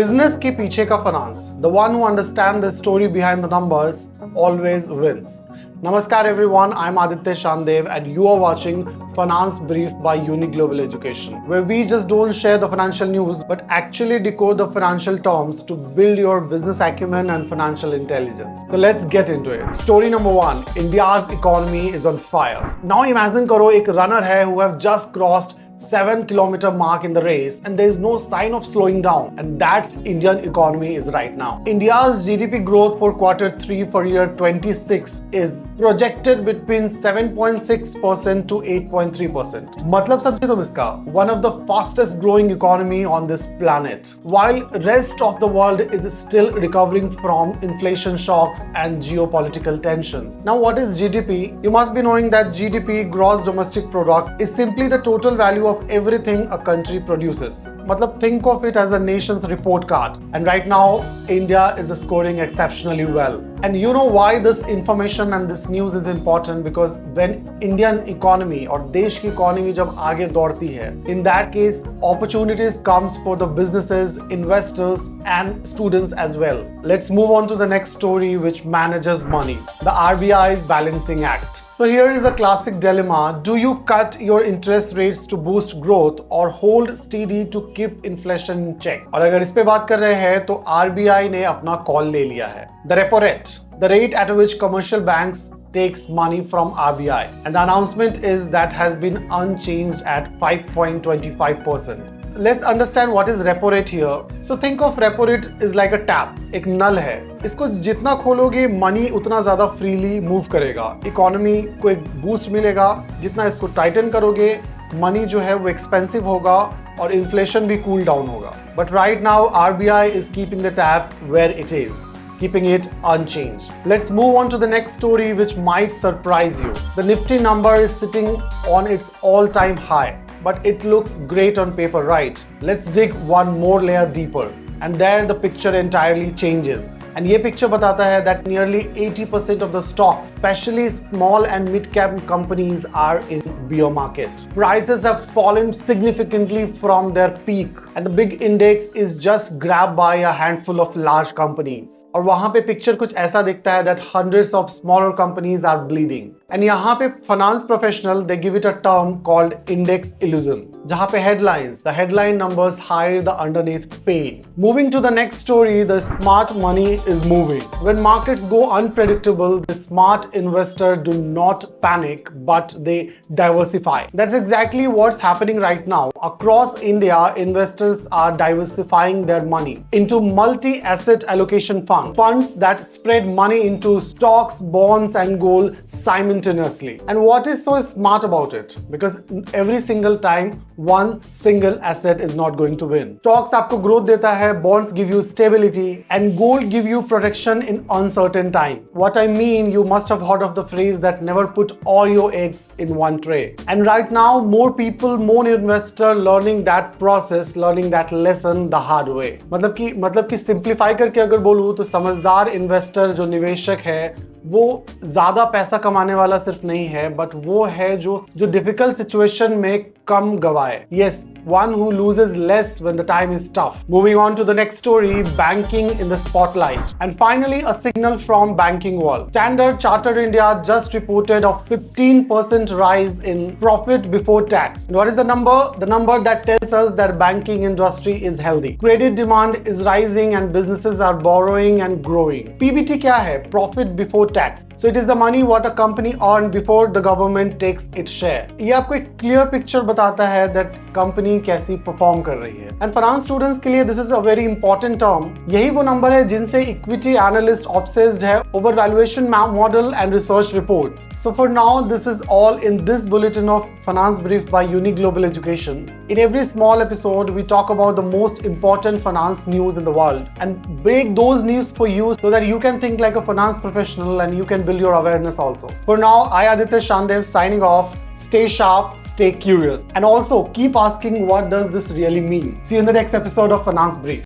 Business के पीछे का finance, the one who understand the story behind the numbers always wins. Namaskar everyone, I'm Aditya Shandev and you are watching Finance Brief by Uni Global Education, where we just don't share the financial news but actually decode the financial terms to build your business acumen and financial intelligence. So let's get into it. Story number 1, India's economy is on fire. Now imagine karo ek runner hai who have just crossed 7-kilometer mark in the race and there is no sign of slowing down, and that's Indian economy is right now. India's GDP growth for Q3 for year 26 is projected between 7.6% to 8.3%. मतलब समझे तुम इसका, one of the fastest growing economy on this planet, while rest of the world is still recovering from inflation shocks and geopolitical tensions. Now what is GDP? You must be knowing that GDP, gross domestic product, is simply the total value of everything a country produces. Matlab, think of it as a nation's report card. And right now, India is scoring exceptionally well. And you know why this information and this news is important? Because when Indian economy or देश की economy जब आगे दौड़ती है, in that case, opportunities comes for the businesses, investors and students as well. Let's move on to the next story, which manages money. The RBI's Balancing Act. So here is a classic dilemma. Do you cut your interest rates to boost growth or hold steady to keep inflation in check? और अगर इस पे बात कर रहे हैं तो RBI ने अपना कॉल ले लिया है. The repo rate, the rate at which commercial banks takes money from RBI, and the announcement is that has been unchanged at 5.25%. Let's understand what is repo rate here. So think of repo rate is like a tap, एक नल है. इसको जितना खोलोगे money उतना ज्यादा freely move करेगा. Economy को एक बूस्ट मिलेगा. जितना इसको टाइटन करोगे मनी जो है वो एक्सपेंसिव होगा और इन्फ्लेशन भी कूल डाउन होगा. But right now RBI is keeping the tap where it is, keeping it unchanged. Let's move on to the next story, which might surprise you. The Nifty number is sitting on its all-time high, but it looks great on paper, right? Let's dig one more layer deeper, and there the picture entirely changes. And ये picture बताता है that nearly 80% of the stocks, especially small and mid-cap companies, are in bear market. Prices have fallen significantly from their peak, and the big index is just grabbed by a handful of large companies. और वहाँ पे picture कुछ ऐसा दिखता है that hundreds of smaller companies are bleeding. And यहाँ पे finance professional they give it a term called index illusion, जहाँ पे the headline numbers hide the underneath pain. Moving to the next story, the smart money is moving. When markets go unpredictable, the smart investor do not panic, but they diversify. That's exactly what's happening right now. Across India, investors are diversifying their money into multi-asset allocation funds that spread money into stocks, bonds and gold simultaneously. And what is so smart about it? Because every single time, one single asset is not going to win. Stocks आपको growth देता है, bonds give you stability, and gold give you protection in uncertain time. What I mean, you must have heard of the phrase that never put all your eggs in one tray. And right now, more people, more investors learning that process, learning that lesson the hard way. मतलब कि simplify करके अगर बोलूँ तो समझदार investor जो निवेशक है वो ज्यादा पैसा कमाने वाला सिर्फ नहीं है, बट वो है जो डिफिकल्ट सिचुएशन में कम गवाए. Yes, one who loses less when the time is tough. Moving on to the next story, banking in the spotlight. And finally, a signal from banking world. Standard Chartered India just reported a 15% rise in profit before tax. And what is the number? The number that tells us that banking industry is healthy. Credit demand is rising and businesses are borrowing and growing. PBT क्या है? Profit before tax. So it is the money what a company earned before the government takes its share. ये आपको एक clear picture बताता है that company कैसी perform कर रही है. एंड फाइनेंस स्टूडेंट्स के लिए this is a very important term. यही वो नंबर है जिनसे इक्विटी एनालिस्ट ऑब्सेस्ड है over valuation model and research reports. So for now this is all in this bulletin of finance brief by Uni Global Education. In every small episode, we talk about the most important finance news in the world and break those news for you so that you can think like a finance professional and you can build your awareness also. For now, I Aditya Shandev signing off. Stay sharp, stay curious, and also keep asking what does this really mean. See you in the next episode of Finance Brief.